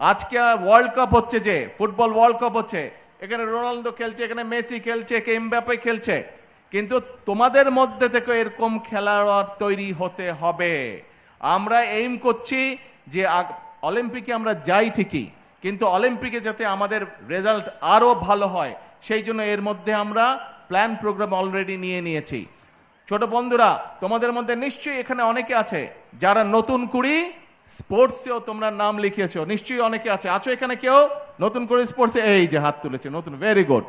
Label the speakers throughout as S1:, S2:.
S1: আজকে world cup হচ্ছে, যে ফুটবল ওয়ার্ল্ড কাপ হচ্ছে, এখানে রোনালদো খেলছে, এখানে মেসি খেলছে, এমবাপ্পে খেলছে, কিন্তু তোমাদের মধ্যে থেকে এরকম খেলোয়াড় তৈরি হতে হবে। আমরা এইম করছি যে অলিম্পিকে আমরা যাই ঠিকই, কিন্তু অলিম্পিকে যাতে আমাদের রেজাল্ট আরো ভালো হয়, সেই জন্য এর মধ্যে আমরা প্ল্যান প্রোগ্রাম অলরেডি নিয়ে নিয়েছি। ছোট বন্ধুরা, তোমাদের মধ্যে নিশ্চয়ই এখানে অনেকে আছে যারা নতুন কুড়ি স্পোর্টসেও তোমরা নাম লিখিয়েছো, নিশ্চয়ই অনেকে আছো এখানে কেউ নতুন করে স্পোর্টসে, এই যে হাত তুলেছে নতুন, ভেরি গুড।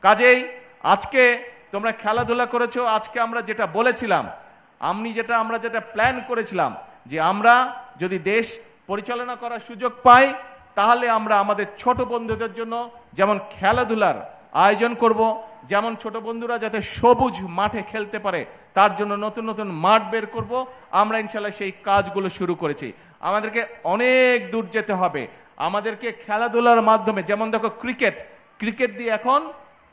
S1: কাজেই আজকে তোমরা খেলাধুলা করেছো। আজকে আমরা যেটা বলেছিলাম, আমরা যেটা প্ল্যান করেছিলাম, যে আমরা যদি দেশ পরিচালনা করার সুযোগ পাই, তাহলে আমরা আমাদের ছোট বন্ধুদের জন্য যেমন খেলাধুলার আয়োজন করব, যেমন ছোট বন্ধুরা যাতে সবুজ মাঠে খেলতে পারে তার জন্য নতুন নতুন মাঠ বের করব। আমরা ইনশাল্লাহ সেই কাজগুলো শুরু করেছি। আমাদেরকে অনেক দূর যেতে হবে। আমাদেরকে খেলাধুলার মাধ্যমে, যেমন দেখো ক্রিকেট দিয়ে এখন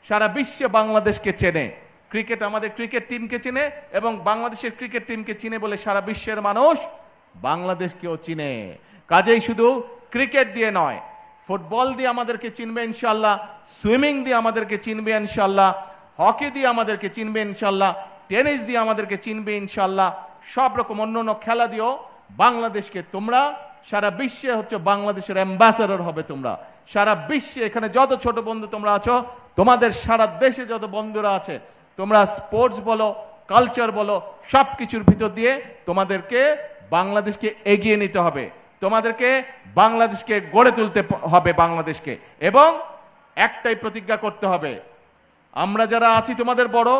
S1: সারা বিশ্বে বাংলাদেশকে চেনে, ক্রিকেট আমাদের ক্রিকেট টিমকে চিনে, এবং বাংলাদেশের ক্রিকেট টিমকে চিনে বলে সারা বিশ্বের মানুষ বাংলাদেশকেও চিনে। কাজেই শুধু ক্রিকেট দিয়ে নয়, ফুটবল দিয়ে আমাদেরকে চিনবে ইনশাল্লাহ, সুইমিং দিয়ে আমাদেরকে চিনবে ইনশাল্লাহ, হকি দিয়ে আমাদেরকে চিনবে ইনশাল্লাহ, টেনিস দিয়ে আমাদেরকে চিনবে ইনশাল্লাহ, সব রকম অন্য খেলা দিয়েও বাংলাদেশকে তোমরা সারা বিশ্বে হচ্ছে বাংলাদেশের অ্যাম্বাসেডর হবে। তোমরা সারা বিশ্বে, এখানে যত ছোট বন্ধু তোমরা আছো, তোমাদের সারা দেশে যত বন্ধুরা আছে, তোমরা স্পোর্টস বলো, কালচার বলো, সবকিছুর ভিতর দিয়ে তোমাদেরকে বাংলাদেশকে এগিয়ে নিতে হবে, তোমাদেরকে বাংলাদেশকে গড়ে তুলতে হবে বাংলাদেশকে। এবং একটাই প্রতিজ্ঞা করতে হবে, আমরা যারা আছি তোমাদের বড়,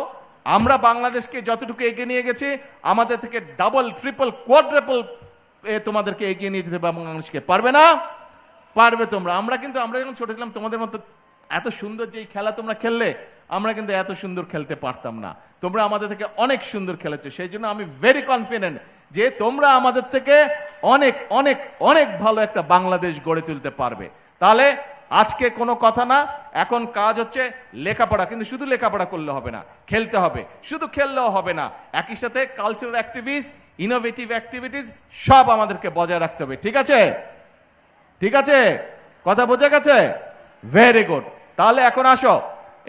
S1: আমরা বাংলাদেশকে যতটুকু এগিয়ে নিয়ে গেছি, আমাদের থেকে ডাবল ট্রিপল কোয়াড্রাপল তোমাদেরকে এগিয়ে নিয়ে যেতে বাংলাদেশকে পারবে না? পারবে তোমরা। আমরা যখন ছোট ছিলাম, তোমাদের মতো এত সুন্দর যে খেলা তোমরা খেললে, আমরা কিন্তু এত সুন্দর খেলতে পারতাম না। তোমরা আমাদের থেকে অনেক সুন্দর খেলেছো, সেই জন্য আমি ভেরি কনফিডেন্ট যে তোমরা আমাদের থেকে অনেক অনেক অনেক ভালো একটা বাংলাদেশ গড়ে তুলতে পারবে। তাহলে আজকে কোনো কথা না, এখন কাজ হচ্ছে লেখাপড়া। কিন্তু শুধু লেখাপড়া করলে হবে না, খেলতে হবে। শুধু খেললেও হবে না, একই সাথে কালচারাল অ্যাক্টিভিটিস, ইনোভেটিভ অ্যাক্টিভিটিস সব আমাদেরকে বজায় রাখতে হবে। ঠিক আছে? ঠিক আছে, কথা বোঝা গেছে? Very good. তাহলে এখন আসো,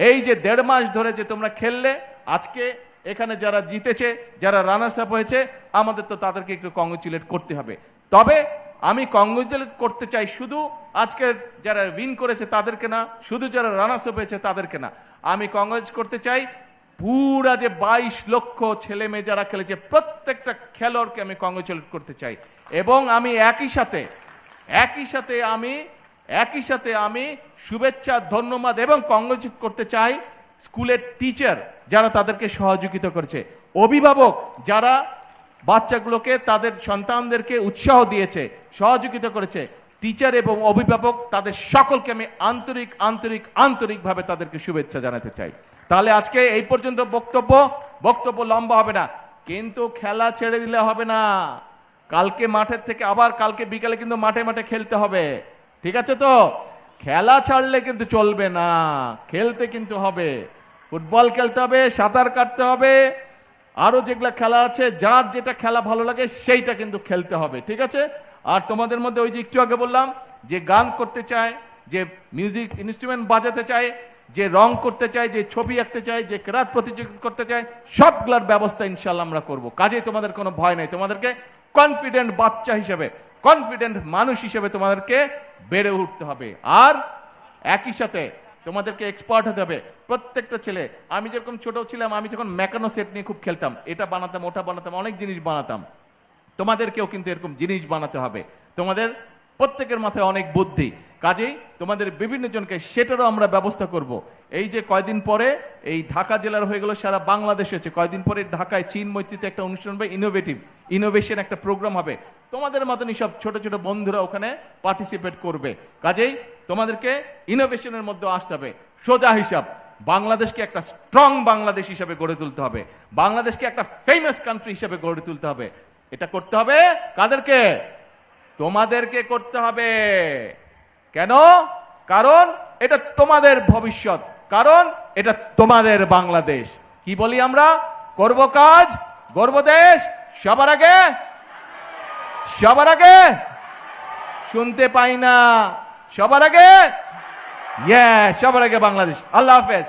S1: এই যে 1.5 মাস ধরে যে তোমরা খেললে, আজকে এখানে যারা জিতেছে, যারা রানার্স আপ হয়েছে, আমাদের তো তাদেরকে একটু কংগ্রেচুলেট করতে হবে। তবে আমি কংগ্রেচুলেট করতে চাই শুধু আজকে যারা উইন করেছে তাদেরকে না, শুধু যারা রানার্স আপ হয়েছে তাদেরকে না, আমি কংগ্রেচ করতে চাই পুরা যে 22 লক্ষ ছেলে মেয়ে যারা খেলেছে, প্রত্যেকটা খেলোয়াড়কে আমি কংগ্রেচুলেট করতে চাই। এবং আমি একই সাথে আমি শুভেচ্ছা, ধন্যবাদ এবং কংগ্রেচুলেট করতে চাই স্কুলের টিচার যারা তাদেরকে সহযোগিতা করেছে, অভিভাবক যারা বাচ্চাগুলোকে, তাদের সন্তানদেরকে উৎসাহ দিয়েছে, সহযোগিতা করেছে, টিচার এবং অভিভাবক, তাদের সকলকে আমি আন্তরিকভাবে তাদেরকে শুভেচ্ছা জানাতে চাই। তাহলে আজকে এই পর্যন্ত বক্তব্য লম্বা হবে না, কিন্তু খেলা ছেড়ে দিলে হবে না। কালকে মাঠের থেকে আবার কালকে বিকালে কিন্তু মাঠে খেলতে হবে। ঠিক আছে তো? খেলা ছাড়লে কিন্তু চলবে না, খেলতে কিন্তু হবে। ফুটবল খেলতে হবে, সাঁতার কাটতে হবে, আরো যেগুলা খেলা আছে, যার যেটা খেলা ভালো লাগে সেইটা কিন্তু খেলতে হবে। ঠিক আছে? আর তোমাদের মধ্যে ওই যে একটু আগে বললাম, যে গান করতে চায়, যে মিউজিক ইনস্ট্রুমেন্ট বাজাতে চায়, যে রং করতে চায়, যে ছবি আঁকতে চায়, যে ক্রাফট প্রতিযোগিতা করতে চায়, সবগুলোর ব্যবস্থা ইনশাল্লাহ আমরা করব। কাজে তোমাদের কোনো ভয় নাই। তোমাদেরকে কনফিডেন্ট বাচ্চা হিসেবে, কনফিডেন্ট মানুষ হিসেবে তোমাদেরকে বেড়ে উঠতে হবে। আর একই সাথে তোমাদেরকে এক্সপার্ট হতে হবে। প্রত্যেকটা ছেলে, আমি যেরকম ছোট ছিলাম, আমি যখন মেকানো সেট নিয়ে খুব খেলতাম, এটা বানাতাম, ওটা বানাতাম, অনেক জিনিস বানাতাম। তোমাদেরকেও কিন্তু এরকম জিনিস বানাতে হবে। তোমাদের প্রত্যেকের মাথায় অনেক বুদ্ধি, কাজেই তোমাদের বিভিন্ন জনকে সেটারও আমরা ব্যবস্থা করব। এই যে কয়দিন পরে এই ঢাকা জেলার হয়ে গেল, সারা বাংলাদেশ হচ্ছে, কয়দিন পরে ঢাকায় চীন মৈত্রীতে একটা অনুষ্ঠান হবে, ইনোভেশন একটা প্রোগ্রাম হবে। তোমাদের মতনই সব ছোট ছোট বন্ধুরা ওখানে পার্টিসিপেট করবে। কাজেই তোমাদেরকে ইনোভেশনের মধ্যে আসতে হবে। সোজা হিসাব, বাংলাদেশকে একটা স্ট্রং বাংলাদেশ হিসেবে গড়ে তুলতে হবে, বাংলাদেশকে একটা ফেমাস কান্ট্রি হিসেবে গড়ে তুলতে হবে। এটা করতে হবে কাদেরকে? তোমাদেরকে করতে হবে। কেন? কারণ এটা তোমাদের ভবিষ্যৎ, কারণ এটা তোমাদের বাংলাদেশ। কি বলি আমরা? করব কাজ, গর্ব দেশ, সবার আগে শুনতে পাই না। সবার আগে, সবার আগে বাংলাদেশ। আল্লাহ হাফেজ।